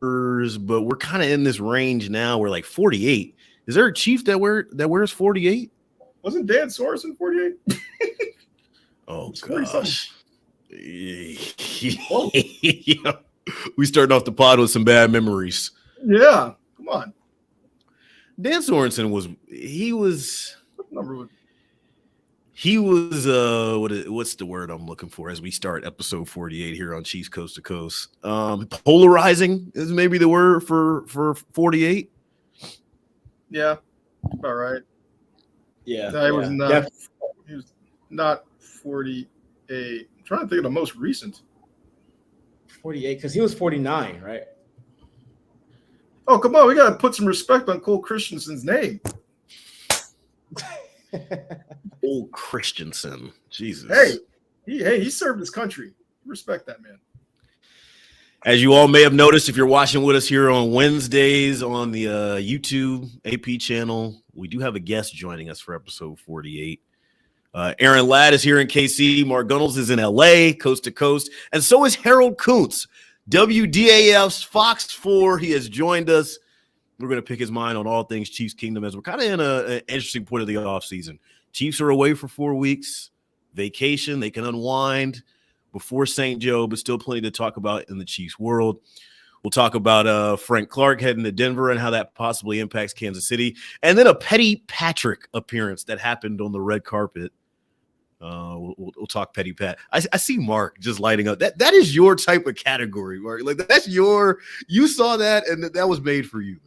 numbers, but we're kind of in this range now. We're like 48. Is there a Chief that wears 48? Wasn't Dan Sorensen 48? Oh gosh. We starting off the pod with some bad memories. Yeah, come on. Dan Sorensen was what's the word I'm looking for as we start episode 48 here on Chiefs Coast to Coast? Polarizing is maybe the word for 48. Yeah, about right. Yeah, no, he was not 48. I'm trying to think of the most recent. 48, because he was 49, right? Oh, come on. We got to put some respect on Cole Christensen's name. Cole Christensen. Jesus. He served his country. Respect that, man. As you all may have noticed, if you're watching with us here on Wednesdays on the YouTube AP channel, we do have a guest joining us for episode 48. Aaron Ladd is here in KC. Mark Gunnels is in LA, coast to coast. And so is Harold Kuntz, WDAF's Fox 4. He has joined us. We're going to pick his mind on all things Chiefs Kingdom as we're kind of in an interesting point of the offseason. Chiefs are away for 4 weeks. Vacation. They can unwind before St. Joe, but still plenty to talk about in the Chiefs world. We'll talk about Frank Clark heading to Denver and how that possibly impacts Kansas City. And then a Petty Patrick appearance that happened on the red carpet. We'll talk Petty Pat. I see Mark just lighting up. That is your type of category, Mark. Like you saw that and that was made for you,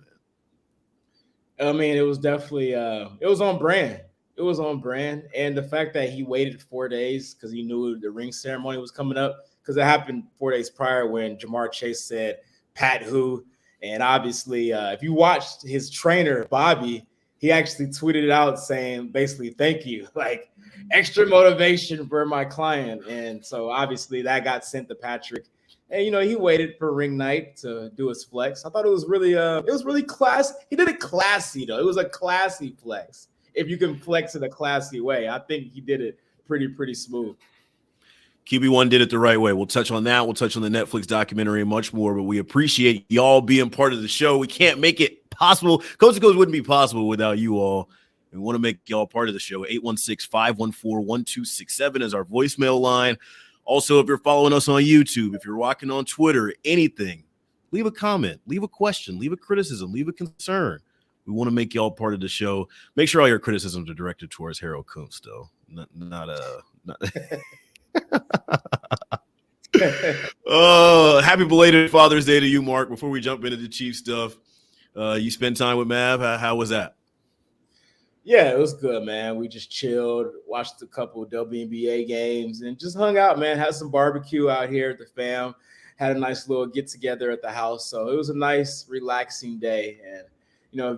man. I mean, it was definitely it was on brand. It was on brand. And the fact that he waited 4 days because he knew the ring ceremony was coming up, because it happened 4 days prior when Jamar Chase said, Pat who? And obviously, if you watched his trainer, Bobby, he actually tweeted it out saying basically, thank you, like extra motivation for my client. And so obviously that got sent to Patrick. And, he waited for ring night to do his flex. I thought it was really classy. He did it classy, though. It was a classy flex. If you can flex in a classy way, I think he did it pretty smooth. QB1 did it the right way. We'll touch on that. We'll touch on the Netflix documentary and much more, but we appreciate y'all being part of the show. We can't make it possible. Coast to Coast wouldn't be possible without you all. We want to make y'all part of the show. 816-514-1267 is our voicemail line. Also, if you're following us on YouTube, if you're watching on Twitter, anything, leave a comment, leave a question, leave a criticism, leave a concern. We want to make y'all part of the show. Make sure all your criticisms are directed towards Harold Kuntz, though. Not Oh, happy belated Father's Day to you, Mark. Before we jump into the Chiefs stuff, you spent time with Mav. How was that? Yeah, it was good, man. We just chilled, watched a couple of WNBA games, and just hung out, man. Had some barbecue out here at the fam. Had a nice little get-together at the house. So it was a nice, relaxing day. And,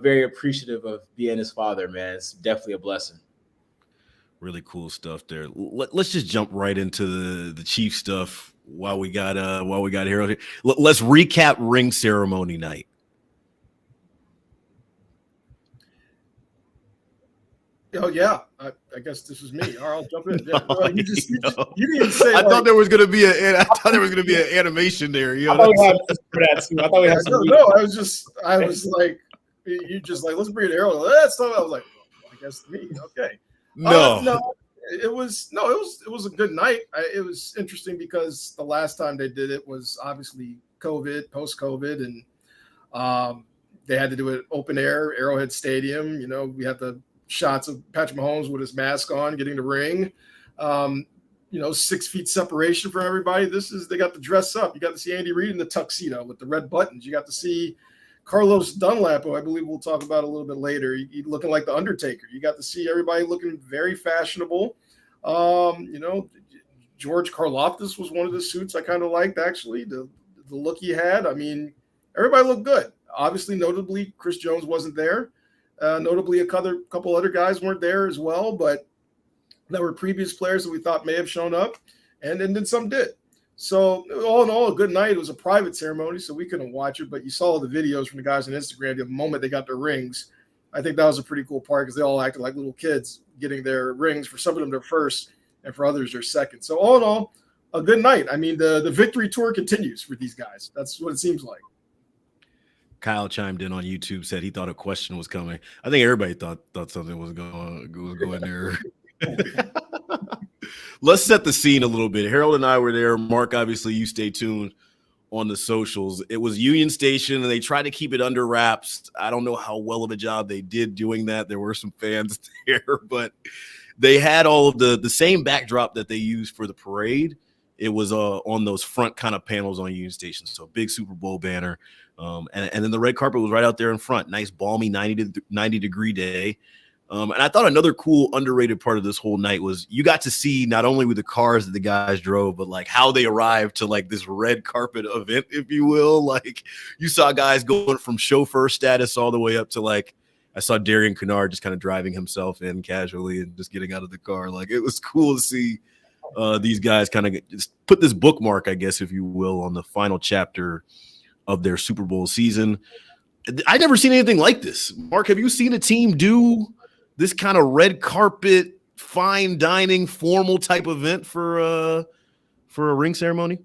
very appreciative of being his father, man. It's definitely a blessing. Really cool stuff there. Let's just jump right into the Chief stuff while we got Harold here. Let's recap ring ceremony night. Oh yeah, I guess this is me. All right, I'll jump in. Yeah, you didn't say. I thought there was going to be an animation there. I thought we had that too. I thought we had some. No, I was like, you just like, let's bring it Harold. That's something. I was like, well, I guess me. Okay. No, it was a good night. It was interesting because the last time they did it was obviously COVID, post-COVID, and they had to do it open air, Arrowhead Stadium. We had the shots of Patrick Mahomes with his mask on, getting the ring. 6 feet separation from everybody. They got to dress up. You got to see Andy Reid in the tuxedo with the red buttons. You got to see Carlos Dunlap, who I believe we'll talk about a little bit later, he looking like the Undertaker. You got to see everybody looking very fashionable. George Karlaftis was one of the suits I kind of liked, actually, the look he had. I mean, everybody looked good. Obviously, notably, Chris Jones wasn't there. Notably, a couple other guys weren't there as well, but there were previous players that we thought may have shown up, and then some did. So all in all, a good night. It was a private ceremony, so we couldn't watch it, but you saw the videos from the guys on Instagram the moment they got their rings. I think that was a pretty cool part because they all acted like little kids getting their rings. For some of them, their first, and for others, their second. So all in all, a good night. I mean, the victory tour continues for these guys. That's what it seems like. Kyle chimed in on YouTube, said he thought a question was coming. I think everybody thought something was going there. Let's set the scene a little bit. Harold and I were there. Mark, obviously, you stay tuned on the socials. It was Union Station, and they tried to keep it under wraps. I don't know how well of a job they did doing that. There were some fans there, but they had all of the same backdrop that they used for the parade. It was on those front kind of panels on Union Station. So big Super Bowl banner. And then the red carpet was right out there in front. Nice, balmy 90-degree day. And I thought another cool, underrated part of this whole night was you got to see not only with the cars that the guys drove, but like how they arrived to like this red carpet event, if you will. Like you saw guys going from chauffeur status all the way up to like, I saw Darian Kennard just kind of driving himself in casually and just getting out of the car. Like it was cool to see these guys kind of just put this bookmark, I guess, if you will, on the final chapter of their Super Bowl season. I never seen anything like this. Mark, have you seen a team do this kind of red carpet, fine dining, formal type event for a ring ceremony?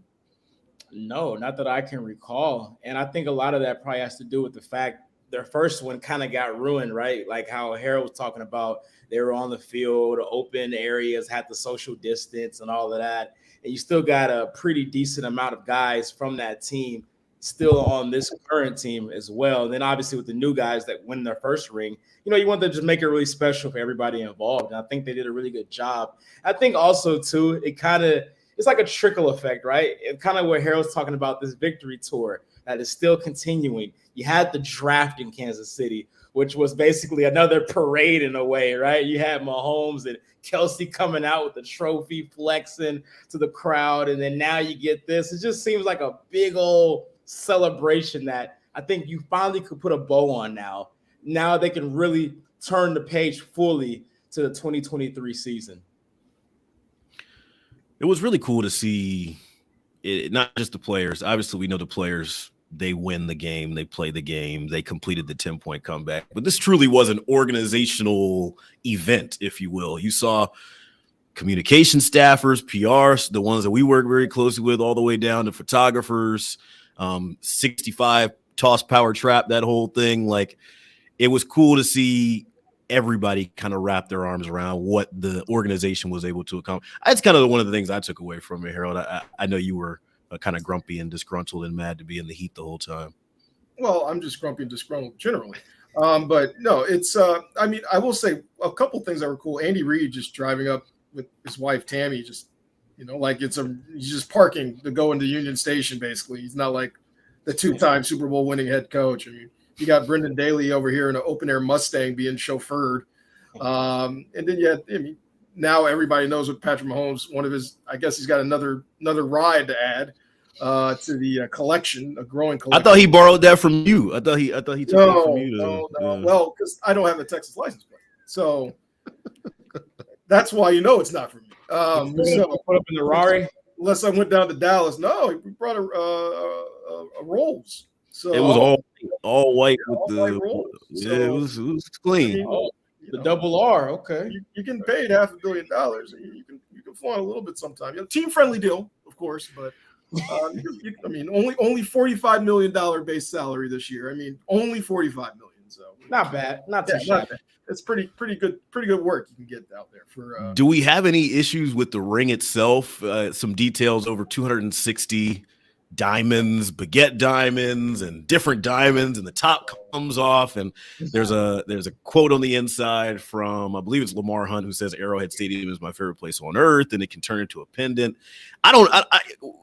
No, not that I can recall. And I think a lot of that probably has to do with the fact their first one kind of got ruined, right? Like how Harold was talking about, they were on the field, open areas, had the social distance and all of that. And you still got a pretty decent amount of guys from that team still on this current team as well. And then obviously with the new guys that win their first ring, you want to just make it really special for everybody involved. And I think they did a really good job. I think also too, it's like a trickle effect, right? It kind of what Harold's talking about, this victory tour that is still continuing. You had the draft in Kansas City, which was basically another parade in a way, right? You had Mahomes and Kelsey coming out with the trophy, flexing to the crowd. And then now you get this. It just seems like a big old celebration that I think you finally could put a bow on now. Now they can really turn the page fully to the 2023 season. It was really cool to see it, not just the players. Obviously, we know the players, they win the game, they play the game, they completed the 10-point comeback. But this truly was an organizational event, if you will. You saw communication staffers, PRs, the ones that we work very closely with, all the way down to photographers, 65 toss power trap, that whole thing. Like, it was cool to see everybody kind of wrap their arms around what the organization was able to accomplish. That's kind of one of the things I took away from it, Harold. I know you were kind of grumpy and disgruntled and mad to be in the heat the whole time. Well, I'm just grumpy and disgruntled generally. But no, it's I will say a couple things that were cool. Andy Reid just driving up with his wife Tammy, just like he's just parking to go into Union Station. Basically, he's not like the two-time Super Bowl winning head coach. I mean, you got Brendan Daly over here in an open-air Mustang being chauffeured, and then now everybody knows what Patrick Mahomes. One of his, I guess he's got another ride to add to the collection, a growing collection. I thought he borrowed that from you. I thought he took that from you. No. Well, because I don't have a Texas license plate, so that's why it's not for me. So put up in the Rari. Unless I went down to Dallas. No, we brought a Rolls. So it was all white with all the white Rolls. it was clean. The double R, okay. You can pay $500 million. You can flaunt a little bit sometimes. Team friendly deal, of course, but only $45 million base salary this year. Only $45 million. So not bad, not too shabby. It's pretty good work you can get out there for. Do we have any issues with the ring itself? Some details over 260 diamonds, baguette diamonds, and different diamonds, and the top comes off, and there's a quote on the inside from, I believe it's Lamar Hunt, who says Arrowhead Stadium is my favorite place on earth, and it can turn into a pendant.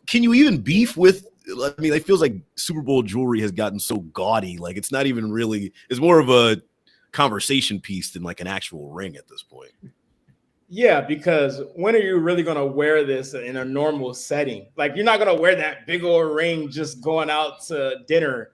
Can you even beef with? It feels like Super Bowl jewelry has gotten so gaudy, like it's not even really. It's more of a conversation piece than like an actual ring at this point. Yeah, because when are you really going to wear this in a normal setting? Like, you're not going to wear that big old ring just going out to dinner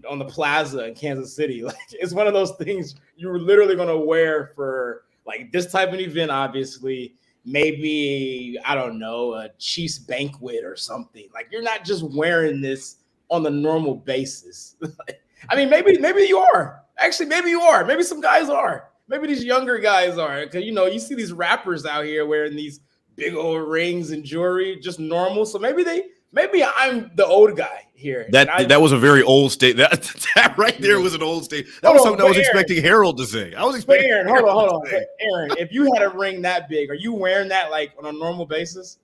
on the plaza in Kansas City. Like, it's one of those things you're literally going to wear for like this type of event, obviously. Maybe, I don't know, a Chiefs banquet or something. Like, you're not just wearing this on the normal basis. Maybe you are. Actually, maybe you are. Maybe some guys are. Maybe these younger guys are, because you see these rappers out here wearing these big old rings and jewelry, just normal. So maybe they maybe I'm the old guy here. That was a very old state. That right there was an old state. That was something I was expecting Harold to say. I was expecting Aaron, hold on. But Aaron, if you had a ring that big, are you wearing that like on a normal basis?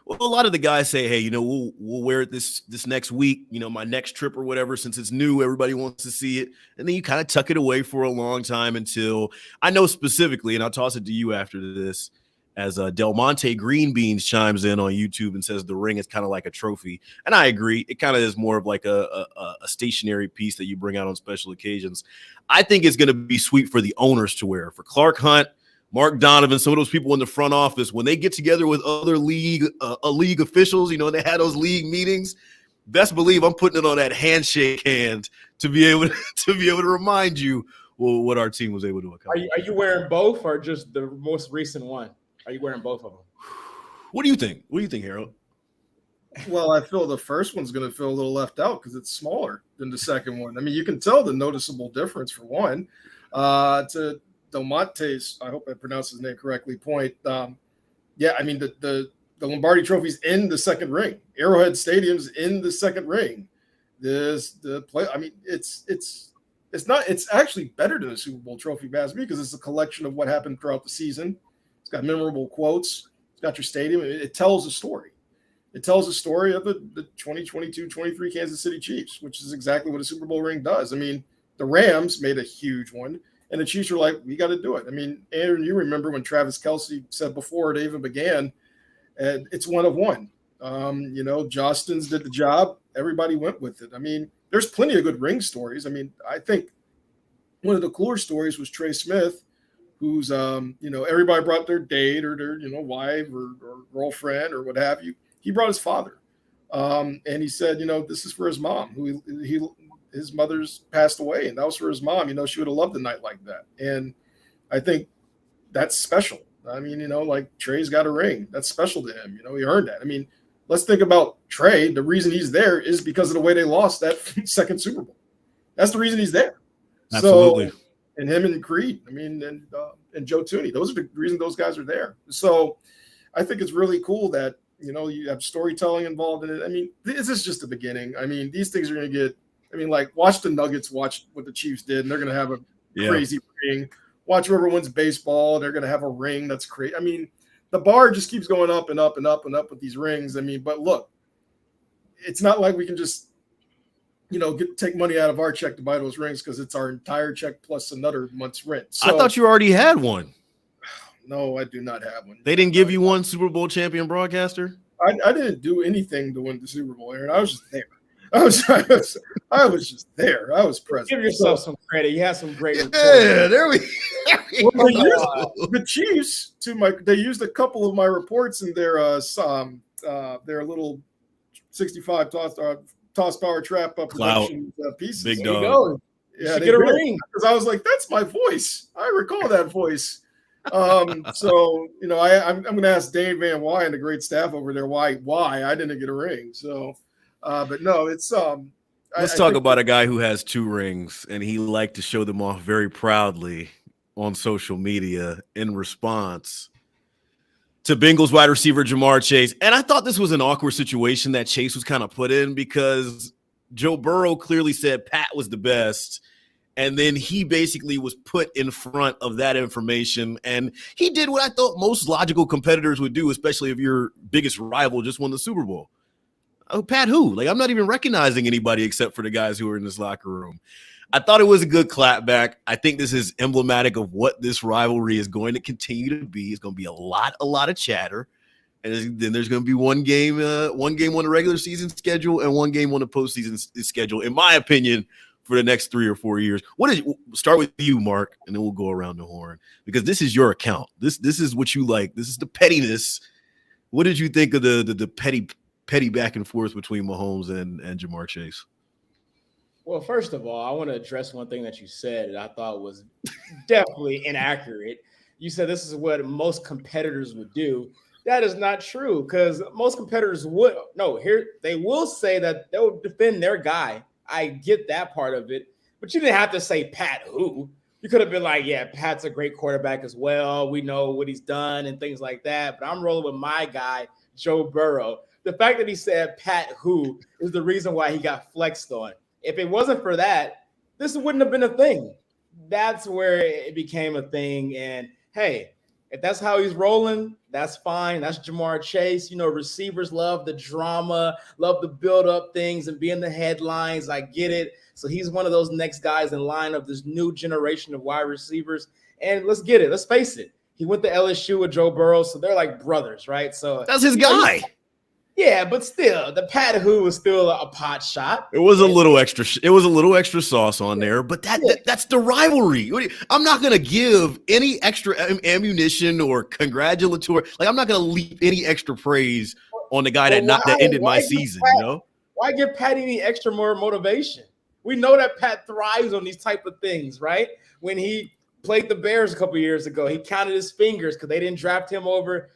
Well, a lot of the guys say, hey, we'll wear it this next week, my next trip or whatever, since it's new, everybody wants to see it. And then you kind of tuck it away for a long time until I know specifically, and I'll toss it to you after this, as Del Monte Green Beans chimes in on YouTube and says the ring is kind of like a trophy. And I agree. It kind of is more of like a stationary piece that you bring out on special occasions. I think it's going to be sweet for the owners to wear. For Clark Hunt, Mark Donovan, some of those people in the front office, when they get together with other league officials, they had those league meetings. Best believe I'm putting it on that handshake hand to be able to remind you what our team was able to accomplish. Are you wearing both or just the most recent one? Are you wearing both of them? What do you think? What do you think, Harold? Well, I feel the first one's going to feel a little left out because it's smaller than the second one. I mean, you can tell the noticeable difference for one. To Del Monte's, I hope I pronounced his name correctly, point. Yeah, I mean, the Lombardi Trophy's in the second ring. Arrowhead Stadium's in the second ring. It's actually better than a Super Bowl trophy, because it's a collection of what happened throughout the season. It's got memorable quotes. It's got your stadium. It tells a story. It tells a story of the 2022-23 Kansas City Chiefs, which is exactly what a Super Bowl ring does. I mean, the Rams made a huge one, and the Chiefs were like, we got to do it. I mean, Aaron, you remember when Travis Kelce said before it even began, it's one of one. Jostens did the job. Everybody went with it. I mean, there's plenty of good ring stories. I mean, I think one of the cooler stories was Trey Smith, who's, everybody brought their date or their, wife or girlfriend or what have you. He brought his father. And he said, this is for his mom, who his mother's passed away. And that was for his mom. She would have loved a night like that. And I think that's special. I mean, like Trey's got a ring. That's special to him. He earned that. I mean, let's think about Trey. The reason he's there is because of the way they lost that second Super Bowl. That's the reason he's there. Absolutely. So, and him and Creed, and Joe Tooney, those are the reason those guys are there. So I think it's really cool that, you have storytelling involved in it. I mean, this is just the beginning. I mean, these things are going to get, watch the Nuggets, watch what the Chiefs did, and they're going to have a crazy ring. Watch whoever wins baseball, they're going to have a ring that's crazy. I mean, the bar just keeps going up and up and up and up with these rings. I mean, but look, it's not like we can just, take money out of our check to buy those rings because it's our entire check plus another month's rent. So, I thought you already had one. No, I do not have one. They didn't give you one, Super Bowl champion broadcaster? I didn't do anything to win the Super Bowl, Aaron. I was just there. I was just there. I was present. Give yourself some credit. You had some great reports. Yeah, there we go. The Chiefs, they used a couple of my reports in their little 65 toss power trap production pieces. Big dog. Dog. Yeah, they get a ring because I was like, that's my voice. I recall that voice. So I'm going to ask Dane Van Wy and the great staff over there why I didn't get a ring. So, but no, it's let's talk about a guy who has 2 rings and he liked to show them off very proudly on social media in response to Bengals wide receiver Jamar Chase. And I thought this was an awkward situation that Chase was kind of put in because Joe Burrow clearly said Pat was the best. And then he basically was put in front of that information. And he did what I thought most logical competitors would do, especially if your biggest rival just won the Super Bowl. Oh, Pat who? Like, I'm not even recognizing anybody except for the guys who are in this locker room. I thought it was a good clapback. I think this is emblematic of what this rivalry is going to continue to be. It's going to be a lot of chatter. And then there's going to be one game on the regular season schedule and one game on the postseason schedule, in my opinion, for the next 3 or 4 years. Start with you, Mark, and then we'll go around the horn because this is your account. This is what you like. This is the pettiness. What did you think of the petty back and forth between Mahomes and Jamar Chase? Well, first of all, I want to address one thing that you said that I thought was definitely inaccurate. You said this is what most competitors would do. That is not true because most competitors they will say that they'll defend their guy. I get that part of it, but you didn't have to say Pat who. You could have been like, yeah, Pat's a great quarterback as well. We know what he's done and things like that, but I'm rolling with my guy, Joe Burrow. the fact that he said Pat who is the reason why he got flexed on. If it wasn't for that, this wouldn't have been a thing. That's where it became a thing. And hey, if that's how he's rolling, that's fine. That's Jamar Chase. Receivers love the drama, love the build up things and be in the headlines. I get it. So he's one of those next guys in line of this new generation of wide receivers. And let's get it. Let's face it. He went to LSU with Joe Burrow, so they're like brothers, right? So that's his guy. Yeah, but still, the Pat who was still a pot shot. It was a little extra. It was a little extra sauce on there, but that's the rivalry. I'm not gonna give any extra ammunition or congratulatory. Like I'm not gonna leap any extra praise on the guy that ended my season. Why give Pat any extra more motivation? We know that Pat thrives on these type of things, right? When he played the Bears a couple years ago, he counted his fingers because they didn't draft him over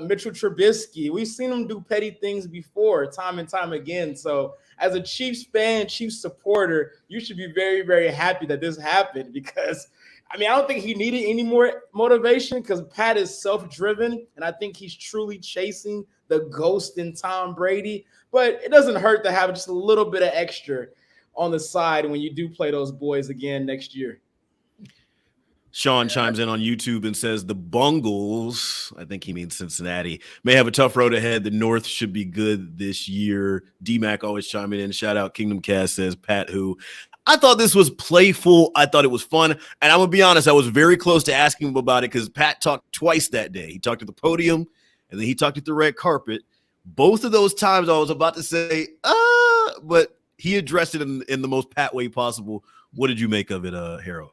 Mitchell Trubisky. We've seen him do petty things before, time and time again. So as a Chiefs fan, Chiefs supporter, you should be very, very happy that this happened because, I don't think he needed any more motivation because Pat is self-driven, and I think he's truly chasing the ghost in Tom Brady. But it doesn't hurt to have just a little bit of extra on the side when you do play those boys again next year. Sean chimes in on YouTube and says the Bungles, I think he means Cincinnati, may have a tough road ahead. The North should be good this year. D-Mac always chiming in. Shout out Kingdom Cast says Pat who. I thought this was playful. I thought it was fun. And I'm going to be honest, I was very close to asking him about it because Pat talked twice that day. He talked at the podium and then he talked at the red carpet. Both of those times I was about to say, but he addressed it in the most Pat way possible. What did you make of it, Harold?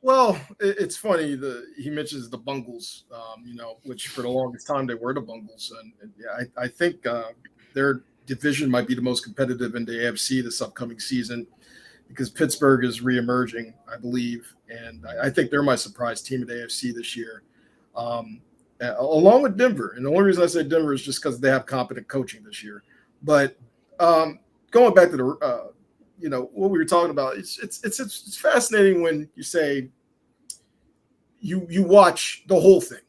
Well, it's funny he mentions the Bungles, which for the longest time they were the Bungles, and yeah, I think their division might be the most competitive in the AFC this upcoming season because Pittsburgh is reemerging, I believe, and I think they're my surprise team at the AFC this year, along with Denver. And the only reason I say Denver is just because they have competent coaching this year. But going back to the what we were talking about, it's fascinating when you say you watch the whole thing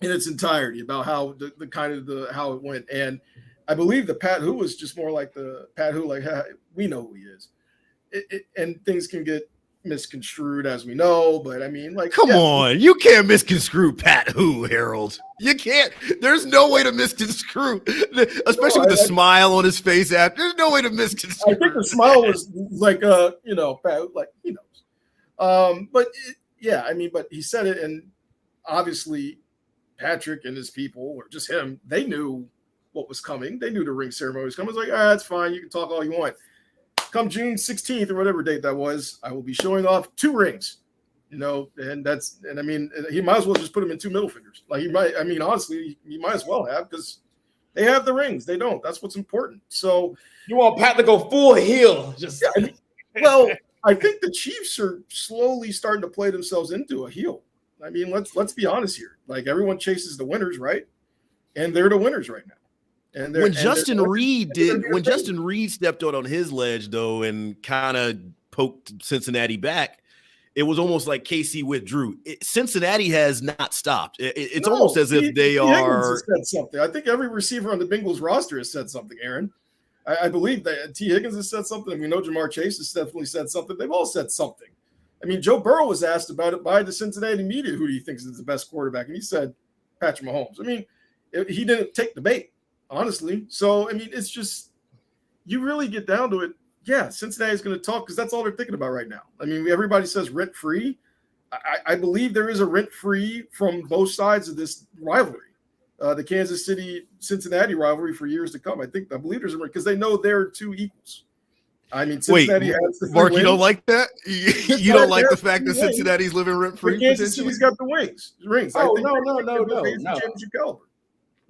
in its entirety about how how it went. And I believe the Pat who was just more like the Pat who, like, we know who he is. And things can get misconstrued, as we know, but come on, you can't misconstrue Pat who, Harold. You can't. There's no way to misconstrue, especially with the smile on his face after. There's no way to misconstrue. I think the smile was like Pat, like he knows. But he said it, and obviously Patrick and his people, or just him, they knew what was coming. They knew the ring ceremony was coming. It's like, that's fine, you can talk all you want. Come June 16th or whatever date that was, I will be showing off 2 rings, and he might as well just put them in 2 middle fingers. Like honestly, he might as well have, because they have the rings. They don't. That's what's important. So you want Pat to go full heel. Well, I think the Chiefs are slowly starting to play themselves into a heel. Let's be honest here. Like, everyone chases the winners, right? And they're the winners right now. When Justin Reed stepped out on his ledge, though, and kind of poked Cincinnati back, it was almost like KC withdrew. Cincinnati has not stopped. It's almost as if they are. Said something. I think every receiver on the Bengals roster has said something, Aaron. I believe that T. Higgins has said something. We know Jamar Chase has definitely said something. They've all said something. Joe Burrow was asked about it by the Cincinnati media. Who do you think is the best quarterback? And he said Patrick Mahomes. He didn't take the bait, honestly. So, it's just, you really get down to it. Yeah, Cincinnati's going to talk because that's all they're thinking about right now. Everybody says rent-free. I believe there is a rent-free from both sides of this rivalry. The Kansas City-Cincinnati rivalry for years to come. I believe there's a rent because they know they're 2 equals. Cincinnati has the Mark, wins. you don't like that? You don't like the fact that Cincinnati's living rent-free? Kansas City's got the rings. Oh, no.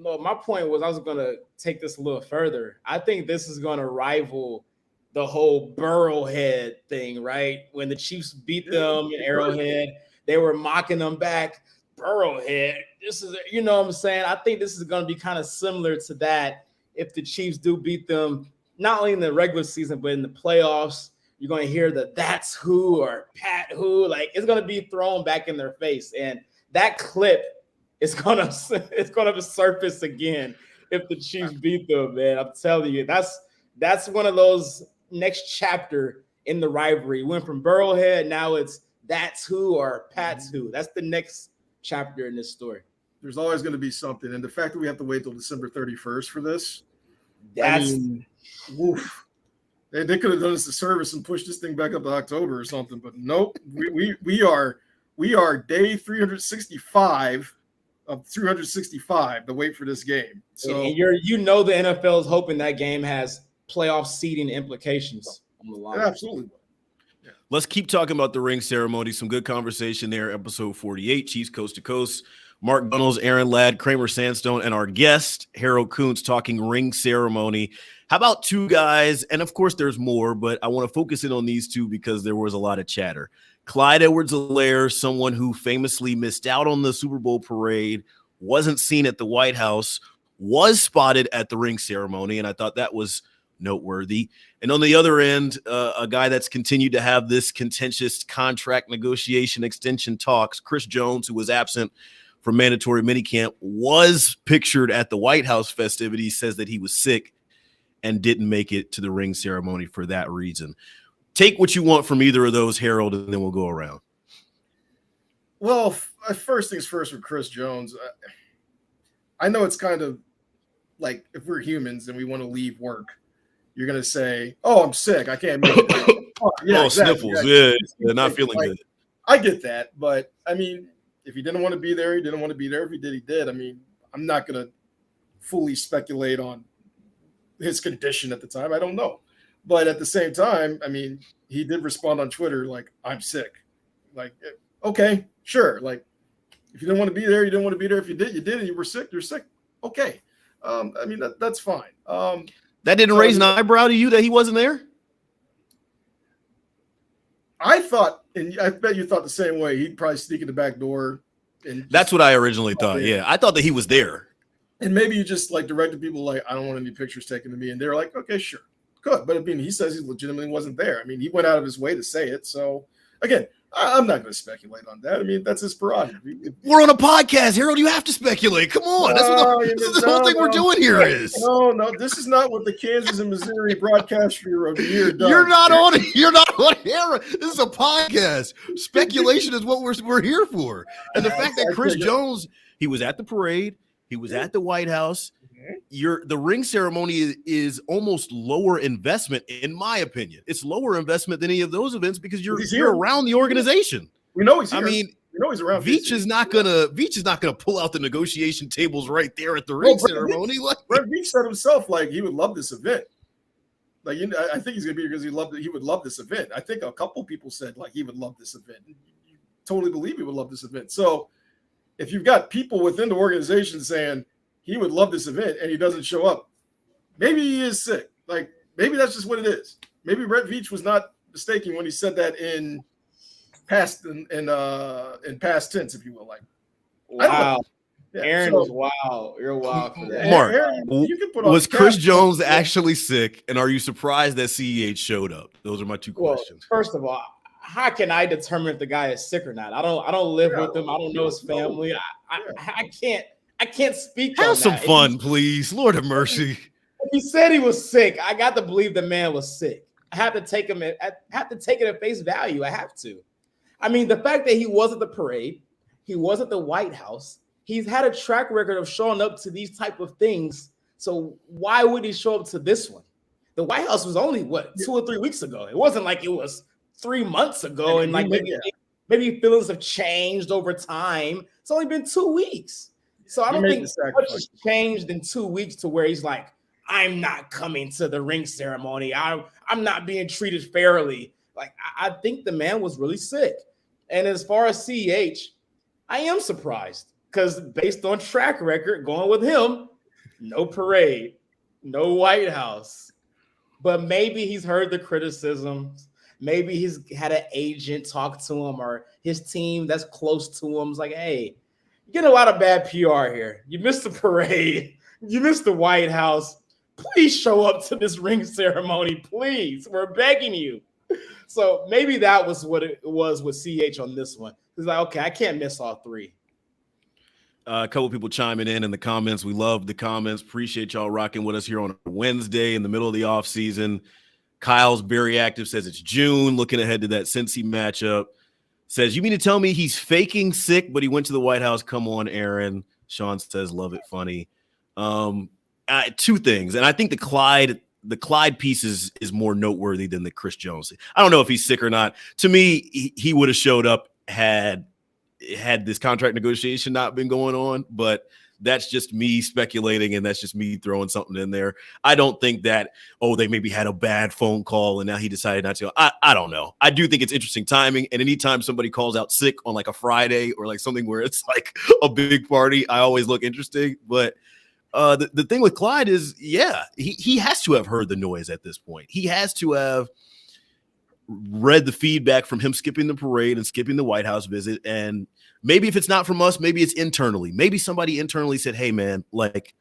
No, my point was I was going to take this a little further. I think this is going to rival the whole Burrowhead thing, right? When the Chiefs beat them in Arrowhead, they were mocking them back. Burrowhead, this is, what I'm saying? I think this is going to be kind of similar to that if the Chiefs do beat them, not only in the regular season, but in the playoffs. You're going to hear the that's who or Pat who. Like, it's going to be thrown back in their face. And that clip, it's gonna surface again if the Chiefs beat them, man. I'm telling you, that's one of those next chapter in the rivalry. Went from Burrowhead, now it's that's who or Pat's who. That's the next chapter in this story. There's always going to be something, and the fact that we have to wait till December 31st for this, woof. They could have done us a service and pushed this thing back up to October or something, but nope. We are day 365 of 365 to wait for this game. So and the NFL is hoping that game has playoff seeding implications on the line. Absolutely. Yeah. Let's keep talking about the ring ceremony. Some good conversation there. Episode 48, Chiefs Coast to Coast. Mark Gunnels, Aaron Ladd, Kramer Sandstone, and our guest, Harold Kuntz, talking ring ceremony. How about two guys? And of course, there's more, but I want to focus in on these two because there was a lot of chatter. Clyde Edwards-Helaire, someone who famously missed out on the Super Bowl parade, wasn't seen at the White House, was spotted at the ring ceremony, and I thought that was noteworthy. And on the other end, a guy that's continued to have this contentious contract negotiation extension talks, Chris Jones, who was absent from mandatory minicamp, was pictured at the White House festivities, says that he was sick and didn't make it to the ring ceremony for that reason. Take what you want from either of those, Harold, and then we'll go around. Well, first things first with Chris Jones. I know it's kind of like if we're humans and we want to leave work, you're going to say, oh, I'm sick. I can't make it. Exactly. Sniffles. Yeah, they're not feeling good. I get that. But, I mean, if he didn't want to be there, he didn't want to be there. If he did, he did. I mean, I'm not going to fully speculate on his condition at the time. I don't know. But at the same time, I mean, he did respond on Twitter like, I'm sick. Like, okay, sure. Like, if you didn't want to be there, you didn't want to be there. If you did, you did, and you were sick, you're sick. Okay. I mean, that's fine. That didn't raise an eyebrow to you that he wasn't there? I thought, and I bet you thought the same way, he'd probably sneak in the back door. And that's what I originally thought. Yeah, I thought that he was there. And maybe you just like directed people like, I don't want any pictures taken of me. And they're like, okay, sure. Good. But I mean, he says he legitimately wasn't there. I mean, he went out of his way to say it. So again, I'm not going to speculate on that. I mean, that's his prerogative. We're on a podcast, Harold. You have to speculate. Come on. That's what the whole thing we're doing here is. No. This is not what the Kansas and Missouri Broadcast Bureau of the Year does. You're not on air. This is a podcast. Speculation is what we're here for. And the fact that Chris Jones, he was at the parade, he was at the White House. The ring ceremony is almost lower investment, in my opinion. It's lower investment than any of those events because you're around the organization. We know he's here. I mean, we know he's around. Veach is not gonna pull out the negotiation tables right there at the ring ceremony. Brett Veach said himself like he would love this event. Like I think he's gonna be here because he would love this event. I think a couple people said like he would love this event. You totally believe he would love this event. So if you've got people within the organization saying he would love this event and he doesn't show up, maybe he is sick. Like maybe that's just what it is. Maybe Brett Veach was not mistaken when he said that in past tense, if you will. Like, wow, Aaron was wild. You're wild for that. Mark, Aaron, you can put on was Chris Jones actually sick, and are you surprised that CEH showed up? Those are my two questions. First of all, how can I determine if the guy is sick or not? I don't live with him. I don't know his family. I can't speak. Have some fun, please. Lord have mercy. If he said he was sick, I got to believe the man was sick. I have to take him. I have to take it at face value. I have to. I mean, the fact that he was at the parade, he was at the White House. He's had a track record of showing up to these type of things. So why would he show up to this one? The White House was only 2 or 3 weeks ago. It wasn't like it was 3 months ago. And like maybe feelings have changed over time. It's only been 2 weeks. So I don't think much has changed in 2 weeks to where he's like, I'm not coming to the ring ceremony. I'm not being treated fairly. Like, I think the man was really sick. And as far as CEH, I am surprised because based on track record, going with him, no parade, no White House. But maybe he's heard the criticisms. Maybe he's had an agent talk to him or his team that's close to him is like, hey, you get a lot of bad PR here. You missed the parade. You missed the White House. Please show up to this ring ceremony, please. We're begging you. So maybe that was what it was with CH on this one. It's like, okay, I can't miss all three. A couple people chiming in the comments. We love the comments. Appreciate y'all rocking with us here on a Wednesday in the middle of the off season. Kyle's very active, says it's June, looking ahead to that Cincy matchup. Says, you mean to tell me he's faking sick, but he went to the White House? Come on, Aaron. Sean says, love it, funny. Two things, and I think the Clyde piece is more noteworthy than the Chris Jones. I don't know if he's sick or not. To me, he would have showed up had this contract negotiation not been going on, but that's just me speculating, and that's just me throwing something in there. I don't think that, they maybe had a bad phone call and now he decided not to. I don't know. I do think it's interesting timing, and anytime somebody calls out sick on like a Friday or like something where it's like a big party, I always look interesting. But the thing with Clyde is, he has to have heard the noise at this point. He has to have read the feedback from him skipping the parade and skipping the White House visit. And maybe if it's not from us, maybe it's internally. Maybe somebody internally said, hey, man, like,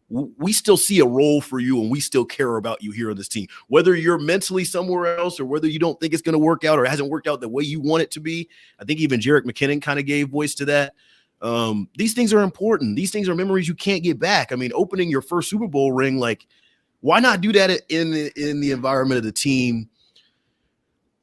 we still see a role for you and we still care about you here on this team. Whether you're mentally somewhere else or whether you don't think it's going to work out or it hasn't worked out the way you want it to be. I think even Jerick McKinnon kind of gave voice to that. These things are important. These things are memories you can't get back. I mean, opening your first Super Bowl ring, like, why not do that in the environment of the team?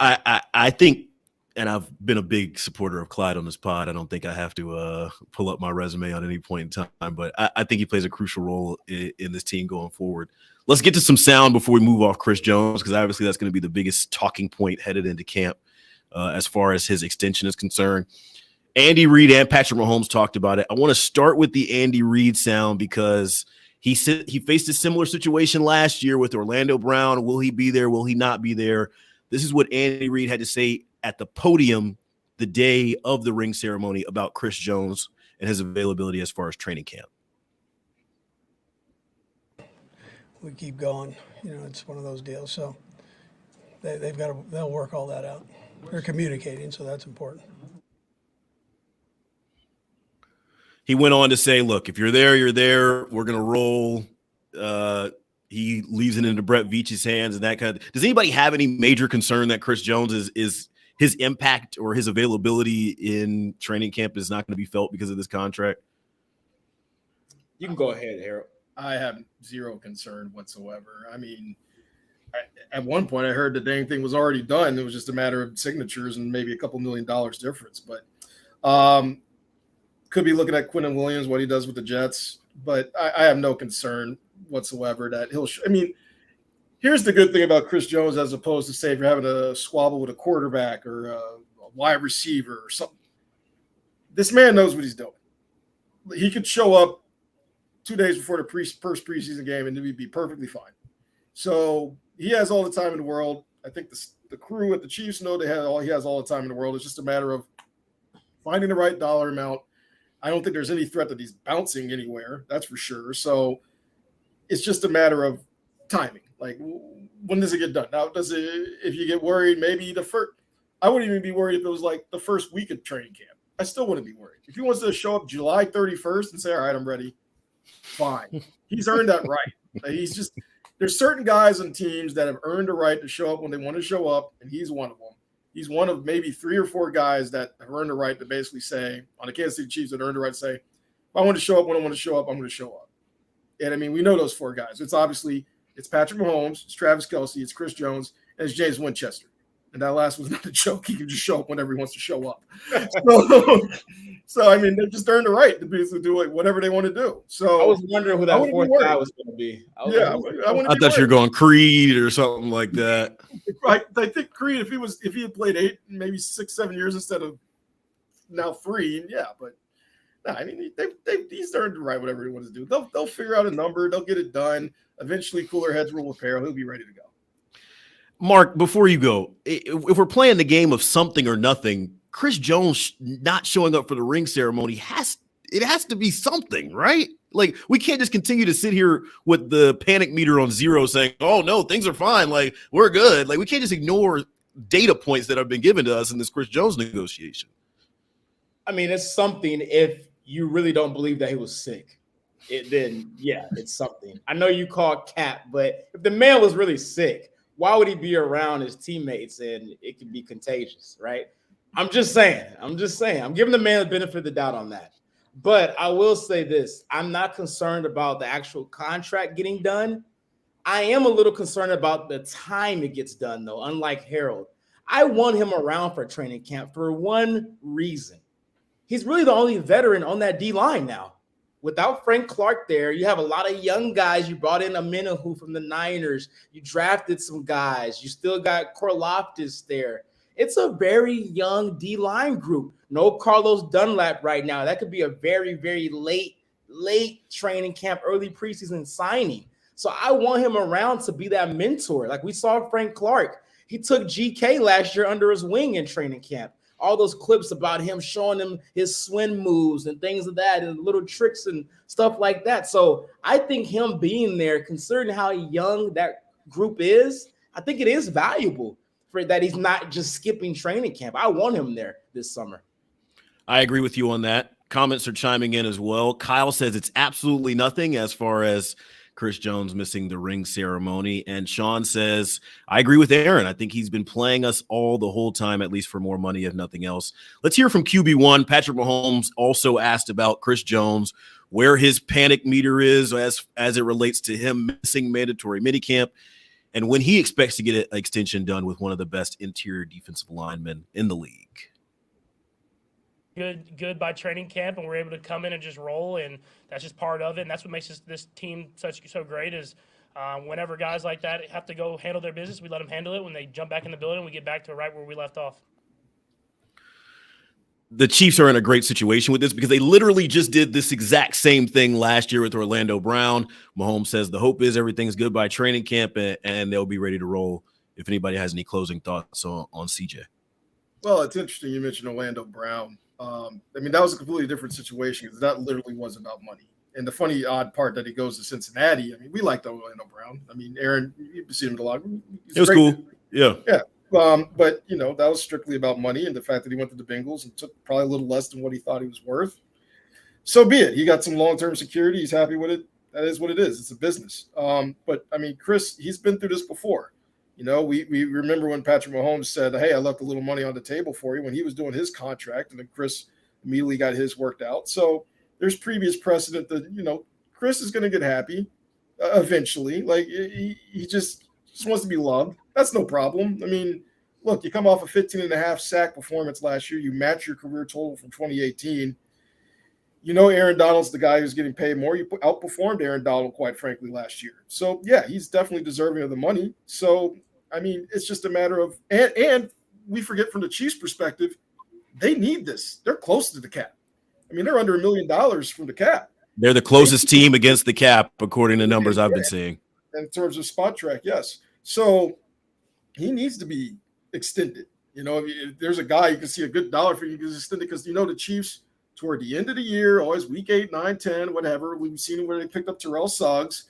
I think, and I've been a big supporter of Clyde on this pod. I don't think I have to pull up my resume on any point in time, but I think he plays a crucial role in this team going forward. Let's get to some sound before we move off Chris Jones, because obviously that's going to be the biggest talking point headed into camp as far as his extension is concerned. Andy Reid and Patrick Mahomes talked about it. I want to start with the Andy Reid sound because he faced a similar situation last year with Orlando Brown. Will he be there? Will he not be there? This is what Andy Reid had to say at the podium the day of the ring ceremony about Chris Jones and his availability as far as training camp. We keep going. It's one of those deals. So they'll work all that out. They're communicating, so that's important. He went on to say, look, if you're there, you're there. We're going to roll. He leaves it into Brett Veach's hands and that kind of. Does anybody have any major concern that Chris Jones is his impact or his availability in training camp is not going to be felt because of this contract? You can go ahead, Harold. I have zero concern whatsoever. I mean, at one point I heard the dang thing was already done. It was just a matter of signatures and maybe a couple $1 million difference. But could be looking at Quinnen Williams, what he does with the Jets. But I have no concern whatsoever that he'll – I mean, here's the good thing about Chris Jones as opposed to, say, if you're having a squabble with a quarterback or a wide receiver or something. This man knows what he's doing. He could show up 2 days before the first preseason game and he'd be perfectly fine. So he has all the time in the world. I think the crew at the Chiefs know he has all the time in the world. It's just a matter of finding the right dollar amount. I don't think there's any threat that he's bouncing anywhere. That's for sure. So it's just a matter of timing. Like, when does it get done? Now, if you get worried, maybe I wouldn't even be worried if it was like the first week of training camp. I still wouldn't be worried. If he wants to show up July 31st and say, all right, I'm ready, fine. He's earned that right. There's certain guys on teams that have earned a right to show up when they want to show up, and he's one of them. He's one of maybe 3 or 4 guys that have earned a right to basically say, on the Kansas City Chiefs, that earned a right to say, if I want to show up when I want to show up, I'm going to show up. And I mean, we know those 4 guys. It's Patrick Mahomes, it's Travis Kelce, it's Chris Jones, and it's James Winchester. And that last was not a joke. He can just show up whenever he wants to show up. So I mean, they just earned the right to basically do whatever they want to do. So I was wondering who that 4th guy was going to be. I thought you were going Creed or something like that. I think Creed, if he had played 8, maybe 6, 7 years instead of now 3, yeah. But no, I mean, he's earned the right, whatever he wants to do. They'll figure out a number. They'll get it done. Eventually, cooler heads will repair. He'll be ready to go. Mark, before you go, if we're playing the game of something or nothing, Chris Jones not showing up for the ring ceremony has to be something, right? Like, we can't just continue to sit here with the panic meter on 0 saying, oh, no, things are fine. Like, we're good. Like, we can't just ignore data points that have been given to us in this Chris Jones negotiation. I mean, it's something if you really don't believe that he was sick. Then, yeah, it's something. I know you call cap, but if the man was really sick, why would he be around his teammates and it could be contagious, right? I'm just saying. I'm giving the man the benefit of the doubt on that. But I will say this. I'm not concerned about the actual contract getting done. I am a little concerned about the time it gets done, though, unlike Harold. I want him around for training camp for one reason. He's really the only veteran on that D-line now. Without Frank Clark there, you have a lot of young guys. You brought in Amenahu from the Niners. You drafted some guys. You still got Korloftis there. It's a very young D-line group. No Carlos Dunlap right now. That could be a very, very late training camp, early preseason signing. So I want him around to be that mentor. Like we saw Frank Clark. He took GK last year under his wing in training camp. All those clips about him showing him his swing moves and things of that and little tricks and stuff like that. So I think him being there, considering how young that group is, I think it is valuable for that he's not just skipping training camp. I want him there this summer. I agree with you on that. Comments are chiming in as well. Kyle says it's absolutely nothing as far as Chris Jones missing the ring ceremony. And Sean says, I agree with Aaron. I think he's been playing us all the whole time, at least for more money, if nothing else. Let's hear from QB1. Patrick Mahomes also asked about Chris Jones, where his panic meter is as it relates to him missing mandatory minicamp, and when he expects to get an extension done with one of the best interior defensive linemen in the league. Good by training camp, and we're able to come in and just roll, and that's just part of it. And that's what makes this team so great is whenever guys like that have to go handle their business, we let them handle it. When they jump back in the building, we get back to right where we left off. The Chiefs are in a great situation with this because they literally just did this exact same thing last year with Orlando Brown. Mahomes says the hope is everything's good by training camp, and they'll be ready to roll. If anybody has any closing thoughts on CJ. Well, it's interesting you mentioned Orlando Brown. That was a completely different situation because that literally was about money. And the funny, odd part that he goes to Cincinnati. We liked Orlando Brown. Aaron, you've seen him a lot. It was cool. Yeah. Yeah. But, that was strictly about money and the fact that he went to the Bengals and took probably a little less than what he thought he was worth. So be it. He got some long-term security. He's happy with it. That is what it is. It's a business. But Chris, he's been through this before. We remember when Patrick Mahomes said, hey, I left a little money on the table for you when he was doing his contract, and then Chris immediately got his worked out. So there's previous precedent that, Chris is going to get happy eventually. Like he just wants to be loved. That's no problem. Look, you come off a 15.5 sack performance last year. You match your career total from 2018. Aaron Donald's the guy who's getting paid more. You outperformed Aaron Donald, quite frankly, last year. So, yeah, he's definitely deserving of the money. So, it's just a matter of – and we forget from the Chiefs' perspective, they need this. They're close to the cap. They're under $1 million from the cap. They're the closest team against the cap, according to numbers I've been seeing. In terms of spot track, yes. So, he needs to be extended. If there's a guy you can see a good dollar for, you can extend it because, the Chiefs – toward the end of the year, always week 8, 9, 10, whatever. We've seen where they picked up Terrell Suggs.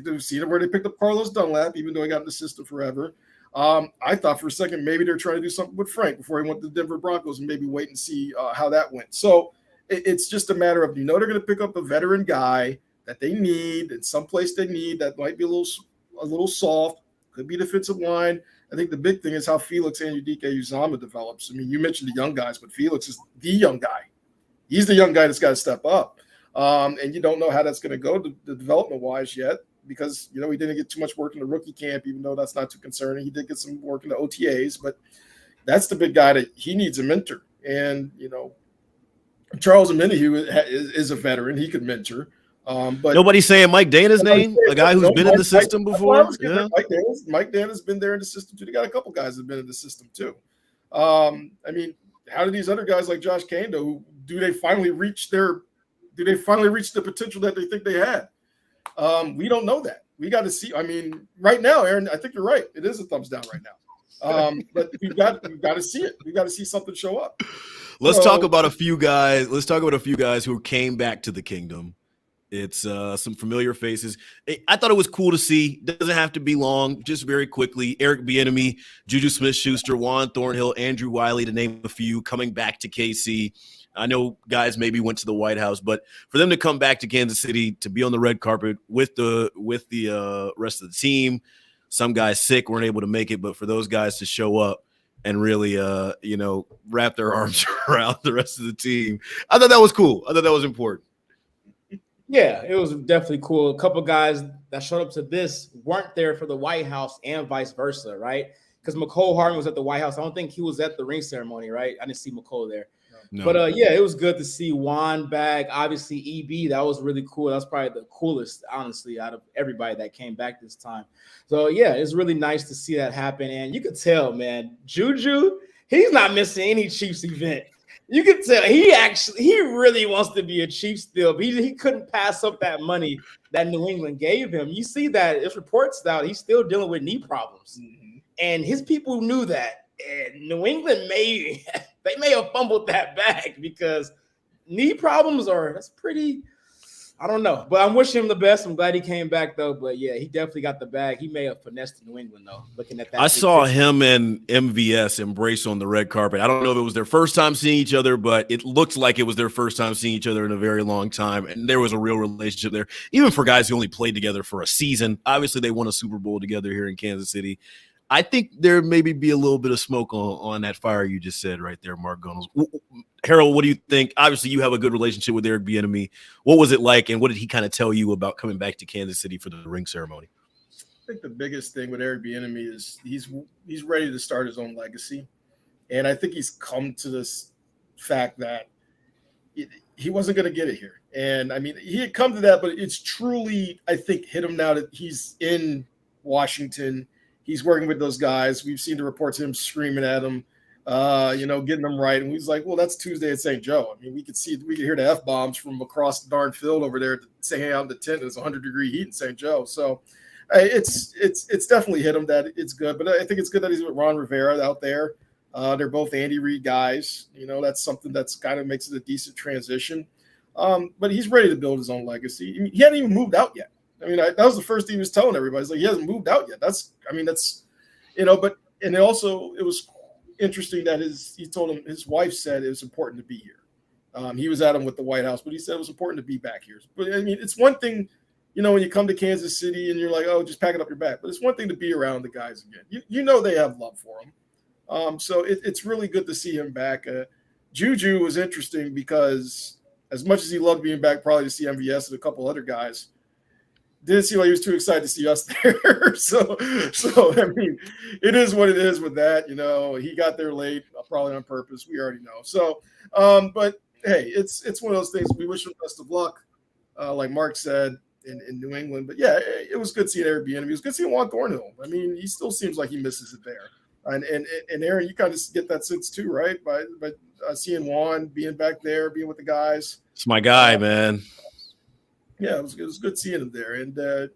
We've seen where they picked up Carlos Dunlap, even though he got in the system forever. I thought for a second maybe they're trying to do something with Frank before he went to the Denver Broncos and maybe wait and see how that went. So it's just a matter of, they're going to pick up a veteran guy that they need in some place they need that might be a little soft, could be defensive line. I think the big thing is how Felix Anudike-Uzomah develops. You mentioned the young guys, but Felix is the young guy. He's the young guy that's got to step up. And you don't know how that's going to go the development-wise yet because, he didn't get too much work in the rookie camp, even though that's not too concerning. He did get some work in the OTAs, but that's the big guy that he needs a mentor. And, Charles Amenahu is a veteran. He could mentor. But nobody's saying Mike Dana's name, a guy who's been in the system before. Yeah. Mike Dana's been there in the system, too. They got a couple guys that have been in the system, too. How do these other guys like Josh Kando, do they finally reach the potential that they think they had? We don't know that. We got to see. Right now, Aaron, I think you're right. It is a thumbs down right now. But we've got to see it. We've got to see something show up. Let's talk about a few guys. Let's talk about a few guys who came back to the kingdom. It's some familiar faces. I thought it was cool to see. Doesn't have to be long, just very quickly. Eric Bieniemy, Juju Smith-Schuster, Juan Thornhill, Andrew Wiley, to name a few, coming back to KC. I know guys maybe went to the White House, but for them to come back to Kansas City to be on the red carpet with the rest of the team, some guys sick weren't able to make it, but for those guys to show up, and really, wrap their arms around the rest of the team. I thought that was cool. I thought that was important. Yeah, it was definitely cool. A couple guys that showed up to this weren't there for the White House and vice versa, right? Because McCole Hardman was at the White House. I don't think he was at the ring ceremony, right? I didn't see McCole there. No. But yeah, it was good to see Juan back. Obviously, EB, that was really cool. That was probably the coolest, honestly, out of everybody that came back this time. So yeah, it's really nice to see that happen. And you could tell, man, Juju, he's not missing any Chiefs event. You can tell he really wants to be a Chief still, but he couldn't pass up that money that New England gave him. You see that it's reports out he's still dealing with knee problems, and his people knew that. And New England may have fumbled that bag because knee problems that's pretty. I don't know, but I'm wishing him the best. I'm glad he came back though. But yeah, he definitely got the bag. He may have finessed New England though. Looking at that, I saw him and MVS embrace on the red carpet. I don't know if it was their first time seeing each other, but it looked like it was their first time seeing each other in a very long time. And there was a real relationship there, even for guys who only played together for a season. Obviously, they won a Super Bowl together here in Kansas City. I think there maybe be a little bit of smoke on that fire you just said right there, Mark Gunnels. Harold, what do you think? Obviously, you have a good relationship with Eric Bieniemy. What was it like, and what did he kind of tell you about coming back to Kansas City for the ring ceremony? I think the biggest thing with Eric Bieniemy is he's ready to start his own legacy, and I think he's come to this fact that he wasn't going to get it here. And I mean, he had come to that, but it's truly, I think, hit him now that he's in Washington. He's working with those guys. We've seen the reports of him screaming at them, getting them right. And he's like, well, that's Tuesday at St. Joe. I mean, we could hear the F-bombs from across the darn field over there to say, hey, out in the tent, it's 100-degree heat in St. Joe. So it's definitely hit him that it's good. But I think it's good that he's with Ron Rivera out there. They're both Andy Reid guys. That's something that's kind of makes it a decent transition. But he's ready to build his own legacy. I mean, he hadn't even moved out yet. I mean, that was the first thing he was telling everybody. He's like, he hasn't moved out yet. But it was interesting that he told him, his wife said it was important to be here. He was at him with the White House, but he said it was important to be back here. But I mean, it's one thing, when you come to Kansas City and you're like, oh, just pack it up your back. But it's one thing to be around the guys again. They have love for him. So it's really good to see him back. Juju was interesting because as much as he loved being back, probably to see MVS and a couple other guys, didn't seem like he was too excited to see us there. So I mean, it is what it is with that. He got there late, probably on purpose. We already know. So, but hey, it's one of those things. We wish him best of luck, like Mark said in New England. But yeah, it was good seeing Eric Bieniemy. It was good seeing Juan Thornhill. I mean, he still seems like he misses it there. And Aaron, you kind of get that sense too, right? By seeing Juan being back there, being with the guys. It's my guy, man. Yeah, it was good seeing him there, and it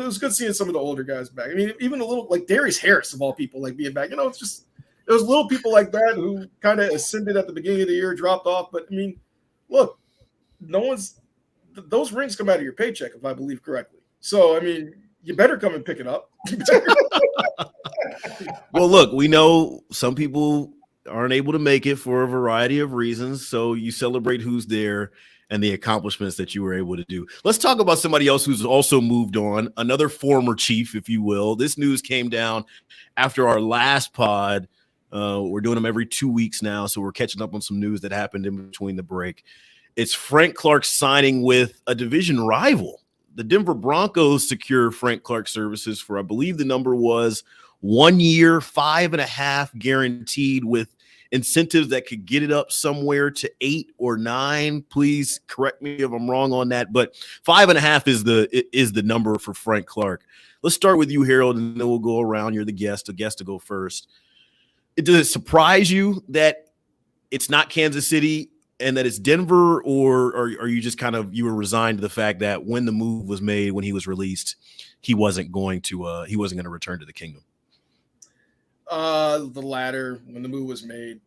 was good seeing some of the older guys back. I mean, even a little like Darius Harris of all people, like being back. It's just it was little people like that who kind of ascended at the beginning of the year, dropped off. But I mean, look, those rings come out of your paycheck, if I believe correctly. So I mean, you better come and pick it up. Well, look, we know some people aren't able to make it for a variety of reasons, so you celebrate who's there and the accomplishments that you were able to do. Let's talk about somebody else who's also moved on, another former Chief, if you will. This news came down after our last pod. We're doing them every 2 weeks now, so we're catching up on some news that happened in between the break. It's Frank Clark signing with a division rival. The Denver Broncos secure Frank Clark services for, I believe the number was 1 year, 5.5 guaranteed, with incentives that could get it up somewhere to 8 or 9. Please correct me if I'm wrong on that, but 5.5 is the number for Frank Clark. Let's start with you, Harold, and then we'll go around. You're the guest to go first. Does it surprise you that it's not Kansas City and that it's Denver, or are you just you were resigned to the fact that when the move was made, when he was released, he wasn't going to return to the kingdom? The latter. When the move was made,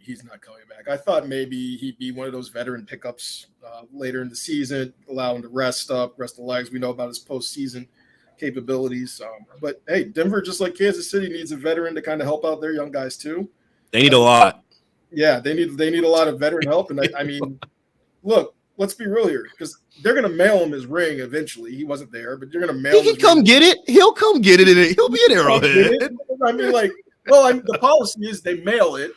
he's not coming back. I thought maybe he'd be one of those veteran pickups later in the season, allow him to rest the legs. We know about his postseason capabilities. But hey, Denver, just like Kansas City, needs a veteran to kind of help out their young guys too. They need a lot. Yeah, they need a lot of veteran help. And I mean, look, let's be real here, because they're going to mail him his ring eventually. He wasn't there, but you're going to mail him. He can come get it. He'll come get it, and he'll be an Arrowhead. I mean, like, Well, the policy is they mail it,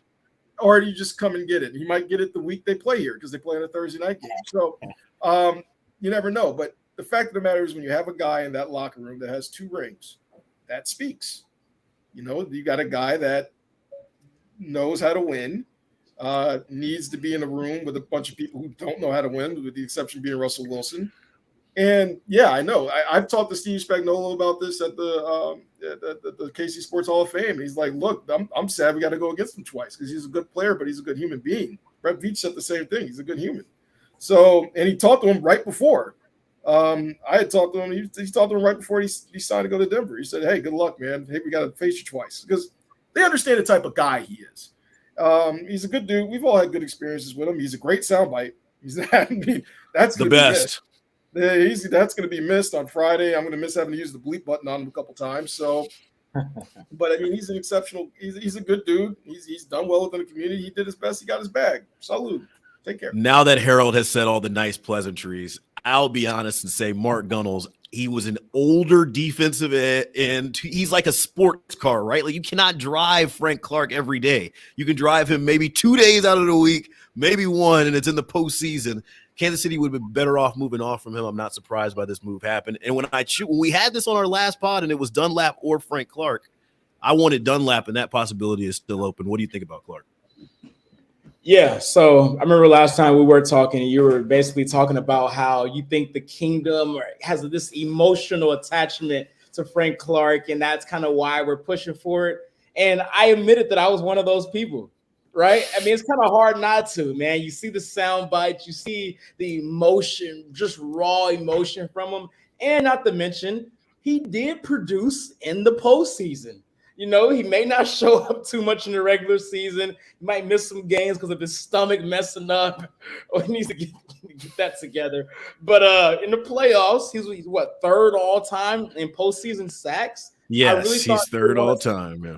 or you just come and get it. He might get it the week they play here because they play on a Thursday night game. So you never know. But the fact of the matter is when you have a guy in that locker room that has 2 rings, that speaks. You got a guy that knows how to win, needs to be in a room with a bunch of people who don't know how to win, with the exception being Russell Wilson. And yeah, I know. I've talked to Steve Spagnuolo about this at the KC Sports Hall of Fame. He's like, "Look, I'm sad we got to go against him twice because he's a good player, but he's a good human being." Brett Veach said the same thing. He's a good human. So, and he talked to him right before. I had talked to him. He talked to him right before he signed to go to Denver. He said, "Hey, good luck, man. Hey, we got to face you twice," because they understand the type of guy he is. He's a good dude. We've all had good experiences with him. He's a great soundbite. That's the best. That's going to be missed on Friday. I'm going to miss having to use the bleep button on him a couple times. So, but I mean, he's an exceptional. He's a good dude. He's done well within the community. He did his best. He got his bag. Salute. Take care. Now that Harold has said all the nice pleasantries, I'll be honest and say Mark Gunnels, he was an older defensive end. He's like a sports car, right? Like you cannot drive Frank Clark every day. You can drive him maybe 2 days out of the week, maybe 1, and it's in the postseason. Kansas City would have been better off moving off from him. I'm not surprised by this move happened. And when we had this on our last pod and it was Dunlap or Frank Clark, I wanted Dunlap, and that possibility is still open. What do you think about Clark? Yeah, so I remember last time we were talking, you were basically talking about how you think the kingdom has this emotional attachment to Frank Clark, and that's kind of why we're pushing for it. And I admitted that I was one of those people, right? I mean, it's kind of hard not to, man. You see the sound bites, you see the emotion, just raw emotion from him. And not to mention, he did produce in the postseason. He may not show up too much in the regular season. He might miss some games because of his stomach messing up, or he needs to get that together. But in the playoffs, he's what, 3rd all time in postseason sacks? Yes, he's 3rd all time. Yeah,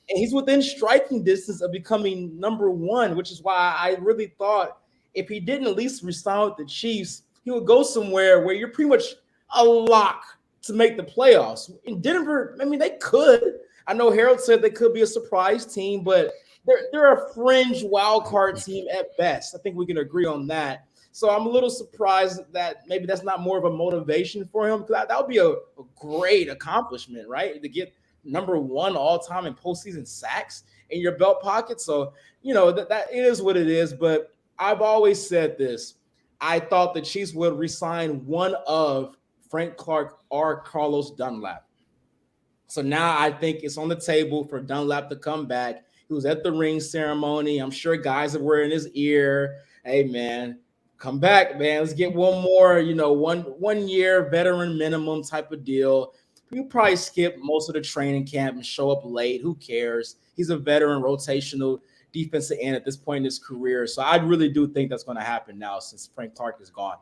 and he's within striking distance of becoming number 1, which is why I really thought if he didn't at least resign with the Chiefs, he would go somewhere where you're pretty much a lock to make the playoffs. In Denver, I mean, they could. I know Harold said they could be a surprise team, but they're a fringe wild card team at best. I think we can agree on that. So I'm a little surprised that maybe that's not more of a motivation for him, because that would be a great accomplishment, right? To get number 1 all time in postseason sacks in your belt pocket. So, that it is what it is. But I've always said this. I thought the Chiefs would re-sign one of Frank Clark or Carlos Dunlap. So now I think it's on the table for Dunlap to come back. He was at the ring ceremony. I'm sure guys were in his ear. Hey, man, come back, man. Let's get one more, 1 year veteran minimum type of deal. He'll probably skip most of the training camp and show up late. Who cares? He's a veteran rotational defensive end at this point in his career. So I really do think that's going to happen now since Frank Clark is gone.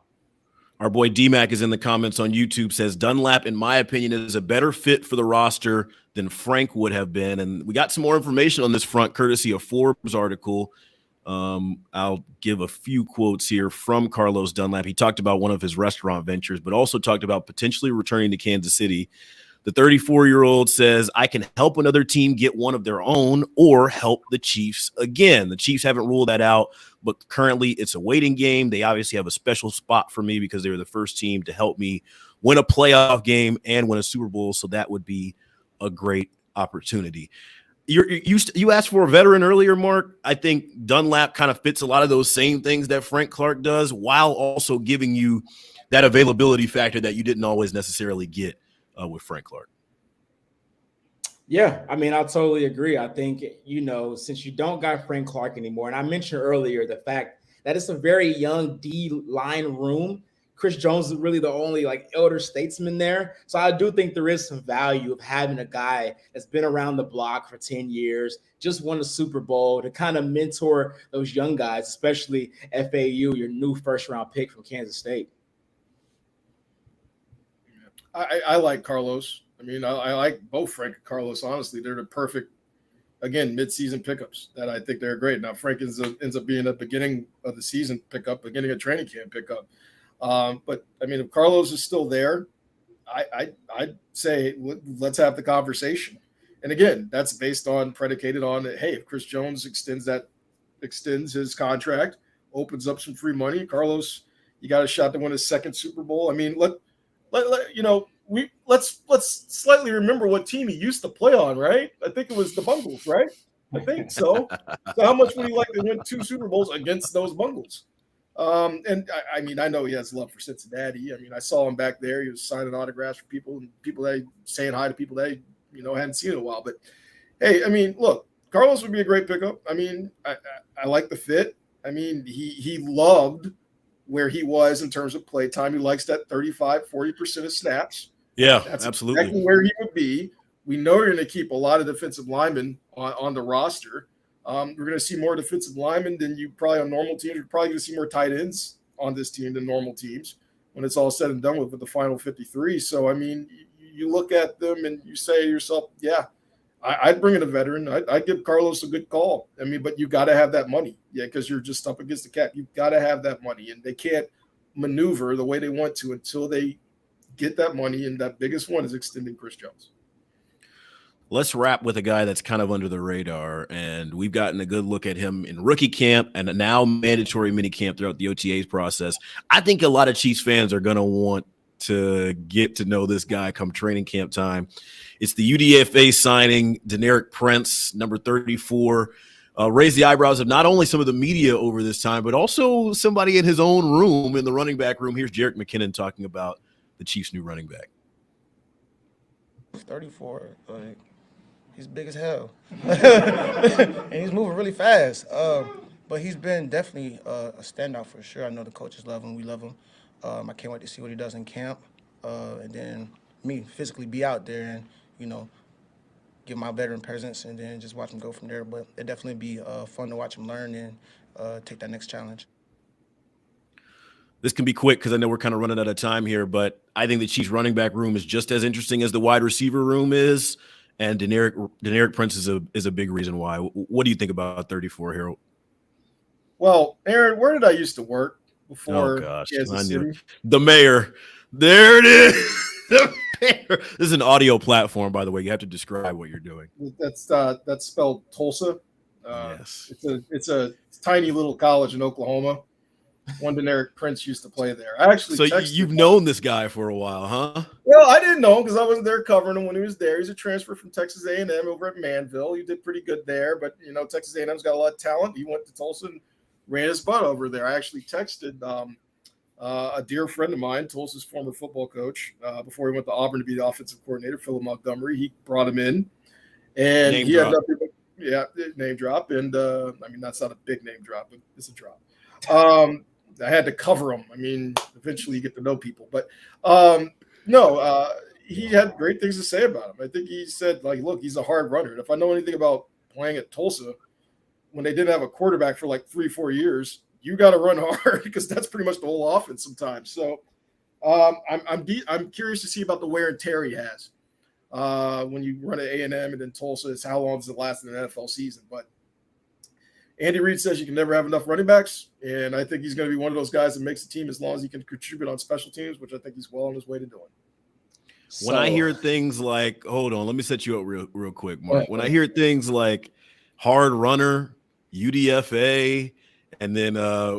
Our boy D-Mac is in the comments on YouTube, says Dunlap, in my opinion, is a better fit for the roster than Frank would have been. And we got some more information on this front, courtesy of Forbes article. I'll give a few quotes here from Carlos Dunlap. He talked about one of his restaurant ventures, but also talked about potentially returning to Kansas City. The 34-year-old says, I can help another team get one of their own or help the Chiefs again. The Chiefs haven't ruled that out, but currently it's a waiting game. They obviously have a special spot for me because they were the first team to help me win a playoff game and win a Super Bowl, so that would be a great opportunity. You asked for a veteran earlier, Mark. I think Dunlap kind of fits a lot of those same things that Frank Clark does, while also giving you that availability factor that you didn't always necessarily get with Frank Clark. Yeah, I mean, I totally agree. I think, since you don't got Frank Clark anymore, and I mentioned earlier the fact that it's a very young D-line room. Chris Jones is really the only elder statesman there. So I do think there is some value of having a guy that's been around the block for 10 years, just won a Super Bowl, to kind of mentor those young guys, especially FAU, your new first-round pick from Kansas State. I like Carlos. I mean, I like both Frank and Carlos. Honestly, they're the perfect, again, mid-season pickups that I think they're great. Now, Frank ends up being a beginning of the season pickup, beginning of training camp pickup. But I mean, if Carlos is still there, I'd say let's have the conversation. And again, that's predicated on, hey, if Chris Jones extends his contract, opens up some free money, Carlos, you got a shot to win his second Super Bowl. I mean, let's slightly remember what team he used to play on, right? I think it was the Bungles, right? I think so. So how much would he like to win 2 Super Bowls against those Bungles? And I mean, I know he has love for Cincinnati. I mean, I saw him back there. He was signing autographs for people that saying hi to people that hadn't seen in a while. But hey, I mean, look, Carlos would be a great pickup. I mean, I like the fit. I mean, he loved where he was in terms of play time. He likes that 35-40% of snaps. Yeah, that's absolutely exactly where he would be. We know you're going to keep a lot of defensive linemen on the roster. We're going to see more defensive linemen than you probably on normal teams. We're probably going to see more tight ends on this team than normal teams when it's all said and done with the final 53. So, I mean, you look at them and you say to yourself, yeah, I'd bring in a veteran. I'd give Carlos a good call. I mean, but you got to have that money. Yeah, because you're just up against the cap. You've got to have that money, and they can't maneuver the way they want to until they get that money, and that biggest one is extending Chris Jones. Let's wrap with a guy that's kind of under the radar, and we've gotten a good look at him in rookie camp and now mandatory mini camp throughout the OTAs process. I think a lot of Chiefs fans are going to want to get to know this guy come training camp time. It's the UDFA signing, Deneric Prince, number 34. Raised the eyebrows of not only some of the media over this time, but also somebody in his own room, in the running back room. Here's Jerick McKinnon talking about the Chiefs' new running back. 34, like, he's big as hell. And he's moving really fast. But he's been definitely a standout for sure. I know the coaches love him. We love him. I can't wait to see what he does in camp. And then me physically be out there and, give my veteran presence and then just watch him go from there. But it'd definitely be fun to watch him learn and take that next challenge. This can be quick because I know we're kind of running out of time here, but I think the Chiefs running back room is just as interesting as the wide receiver room is. And Deneric Prince is a big reason why. What do you think about 34, Harold? Well, Aaron, where did I used to work before? Oh gosh, Kansas City? The mayor. There it is. The mayor. This is an audio platform, by the way. You have to describe what you're doing. That's spelled Tulsa. Yes, it's a tiny little college in Oklahoma. One Deneric Prince used to play there. I actually you've known this guy for a while, huh? Well, I didn't know him because I wasn't there covering him when he was there. He's a transfer from Texas A&M over at Manville. He did pretty good there, but Texas A&M's got a lot of talent. He went to Tulsa and ran his butt over there. I actually texted a dear friend of mine, Tulsa's former football coach, before he went to Auburn to be the offensive coordinator, Philip Montgomery. He brought him in, and name he drop. had nothing but name drop. And I mean, that's not a big name drop, but it's a drop. I had to cover him. I mean, eventually you get to know people, but he had great things to say about him. I think he said, like, look, he's a hard runner. And if I know anything about playing at Tulsa, when they didn't have a quarterback for like 3-4 years, you got to run hard because that's pretty much the whole offense sometimes. So I'm curious to see about the wear and tear he has when you run at A&M and then Tulsa. Is how long does it last in an NFL season? But Andy Reid says you can never have enough running backs, and I think he's going to be one of those guys that makes the team as long as he can contribute on special teams, which I think he's well on his way to doing. When I hear things like, hold on, let me set you up real quick, Mark. When I hear things like hard runner, UDFA, and then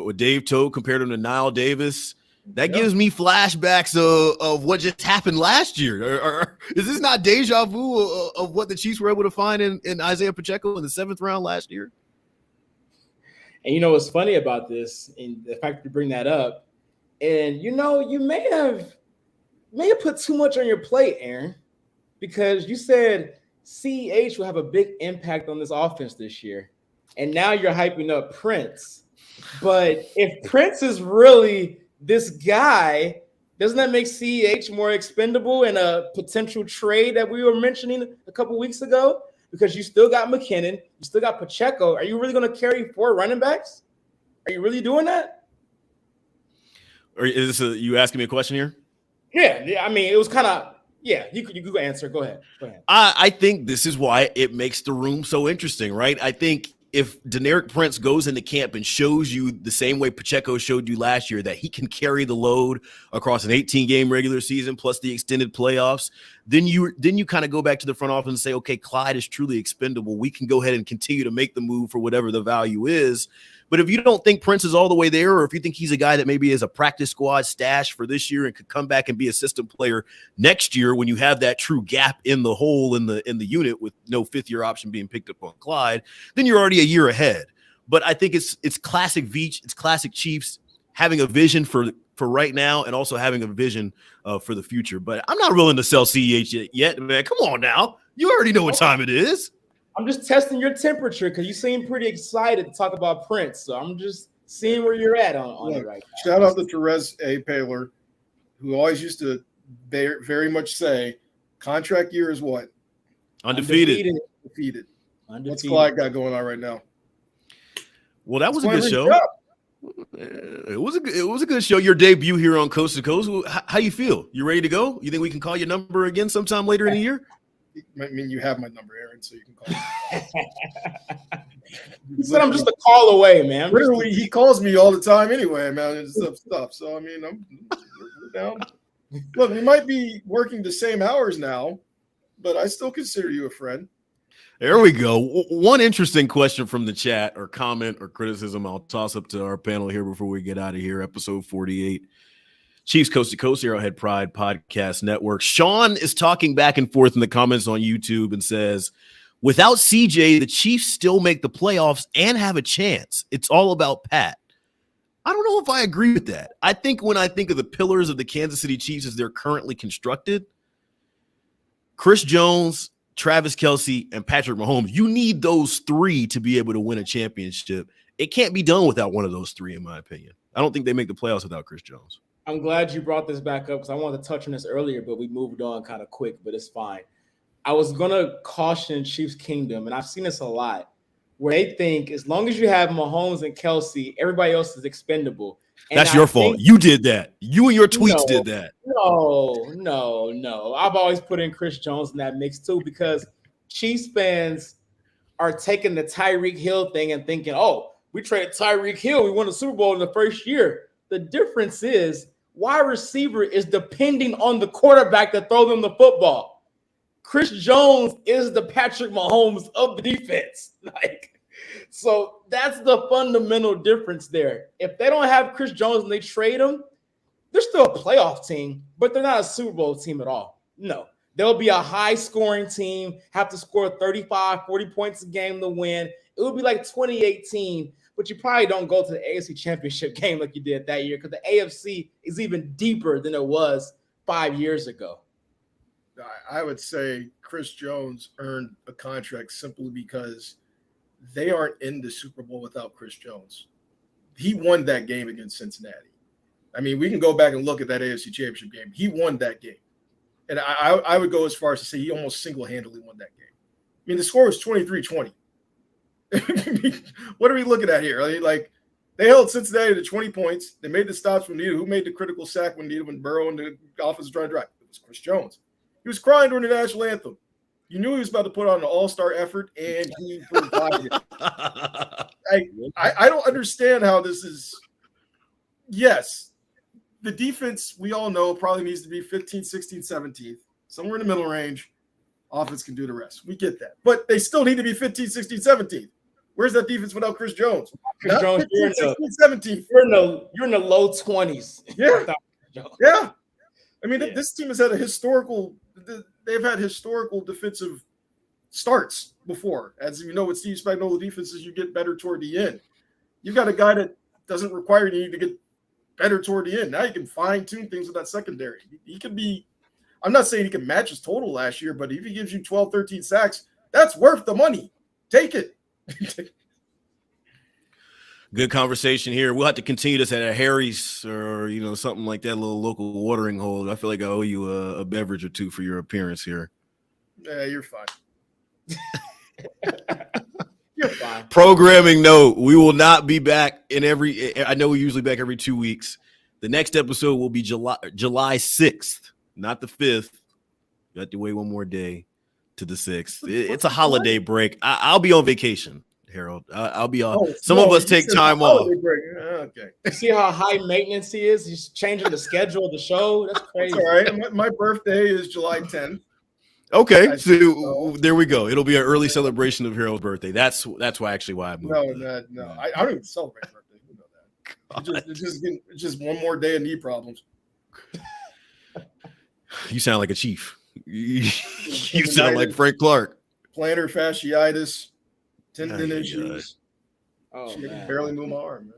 with Dave Tote compared him to Nile Davis, that gives me flashbacks of what just happened last year. Is this not deja vu of what the Chiefs were able to find in Isaiah Pacheco in the 7th round last year? And what's funny about this, and the fact that you bring that up, and you may have put too much on your plate, Aaron, because you said CEH will have a big impact on this offense this year, and now you're hyping up Prince. But if Prince is really this guy, doesn't that make CEH more expendable in a potential trade that we were mentioning a couple weeks ago? Because you still got McKinnon, you still got Pacheco. Are you really going to carry 4 running backs? Are you really doing that? Or is this you asking me a question here? Yeah. I mean, it was kind of, yeah, you could answer. Go ahead. I think this is why it makes the room so interesting, right? I think if Deneric Prince goes into camp and shows you the same way Pacheco showed you last year, that he can carry the load across an 18-game regular season plus the extended playoffs, then you kind of go back to the front office and say, okay, Clyde is truly expendable. We can go ahead and continue to make the move for whatever the value is. But if you don't think Prince is all the way there, or if you think he's a guy that maybe is a practice squad stash for this year and could come back and be a system player next year when you have that true gap in the hole in the unit with no fifth-year option being picked up on Clyde, then you're already a year ahead. But I think it's classic Veach, it's classic Chiefs having a vision for right now and also having a vision for the future. But I'm not willing to sell CEH yet, man. Come on now. You already know what time it is. I'm just testing your temperature because you seem pretty excited to talk about Prince. So I'm just seeing where you're at on it right now. Shout out to Therese A. Paler, who always used to very much say, contract year is what? Undefeated. What's Clyde got going on right now? Well, that was a good show. It was a good show. Your debut here on Coast to Coast. How you feel? You ready to go? You think we can call your number again sometime later in the year? I mean, you have my number, Aaron, so you can call me. He said I'm just a call away, man. Literally, he calls me all the time anyway, man. It's stuff. So I mean, we're down. Look, we might be working the same hours now, but I still consider you a friend. There we go. One interesting question from the chat or comment or criticism I'll toss up to our panel here before we get out of here. Episode 48. Chiefs Coast to Coast, Arrowhead Pride Podcast Network. Sean is talking back and forth in the comments on YouTube and says, without CJ, the Chiefs still make the playoffs and have a chance. It's all about Pat. I don't know if I agree with that. I think when I think of the pillars of the Kansas City Chiefs as they're currently constructed, Chris Jones, Travis Kelce, and Patrick Mahomes, you need those three to be able to win a championship. It can't be done without one of those three, in my opinion. I don't think they make the playoffs without Chris Jones. I'm glad you brought this back up because I wanted to touch on this earlier, but we moved on kind of quick, but it's fine. I was going to caution Chiefs Kingdom, and I've seen this a lot, where they think as long as you have Mahomes and Kelce, everybody else is expendable. And that's your fault. You did that. You and your tweets did that. No. I've always put in Chris Jones in that mix too because Chiefs fans are taking the Tyreek Hill thing and thinking, oh, we traded Tyreek Hill. We won the Super Bowl in the first year. The difference is wide receiver is depending on the quarterback to throw them the football. Chris Jones is the Patrick Mahomes of the defense. So that's the fundamental difference there. If they don't have Chris Jones and they trade him, they're still a playoff team, but they're not a Super Bowl team at all. No, they'll be a high-scoring team, have to score 35, 40 points a game to win. It would be like 2018, but you probably don't go to the AFC Championship game like you did that year because the AFC is even deeper than it was 5 years ago. I would say Chris Jones earned a contract simply because they aren't in the Super Bowl without Chris Jones. He won that game against Cincinnati. I mean, we can go back and look at that AFC Championship game. He won that game. And I would go as far as to say he almost single-handedly won that game. I mean, the score was 23-20. What are we looking at here? Like, they held Cincinnati to 20 points. They made the stops when needed. Who made the critical sack when needed when Burrow and the offense was trying to drive? It was Chris Jones. He was crying during the national anthem. You knew he was about to put on an all-star effort, and he provided it. I don't understand how this is. Yes, the defense, we all know, probably needs to be 15th, 16th, 17th, somewhere in the middle range. Offense can do the rest. We get that. But they still need to be 15th, 16th, 17th. Where's that defense without Chris Jones? Chris Jones, 15th, 16th, 17th. You're in the low 20s. Yeah. Yeah. I mean, this team has had they've had historical defensive starts before. As you know, with Steve Spagnuolo defenses, you get better toward the end. You've got a guy that doesn't require you to get better toward the end. Now you can fine-tune things with that secondary. He can be – I'm not saying he can match his total last year, but if he gives you 12, 13 sacks, that's worth the money. Take it. Good conversation here. We'll have to continue this at a Harry's or, something like that, a little local watering hole. I feel like I owe you a beverage or two for your appearance here. Yeah, you're fine. You're fine. Programming note, we will not be back I know we're usually back every 2 weeks. The next episode will be July 6th, not the 5th. You have to wait one more day to the 6th. It's a holiday break. I'll be on vacation, Harold. I'll be on. Some of us take time off. Okay. You see how high maintenance he is? He's changing the schedule of the show. That's crazy. That's all right. My birthday is July 10th. Okay, I so there we go. It'll be an early celebration of Harold's birthday. That's why actually why I moved. No. I don't even celebrate birthday. You know that. It's just one more day of knee problems. You sound like a chief. You sound like Frank Clark. Plantar fasciitis, tendon issues. Oh, She can man. barely move my arm.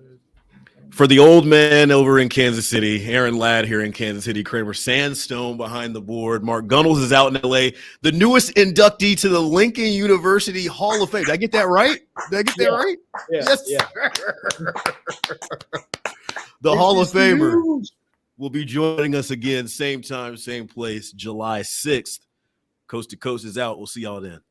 For the old man over in Kansas City, Aaron Ladd here in Kansas City, Kramer Sandstone behind the board. Mark Gunnels is out in LA, the newest inductee to the Lincoln University Hall of Fame. Did I get that right? Right? Yeah, Yes. yeah. The Hall of Famer will be joining us again, same time, same place, July 6th. Coast to Coast is out. We'll see y'all then.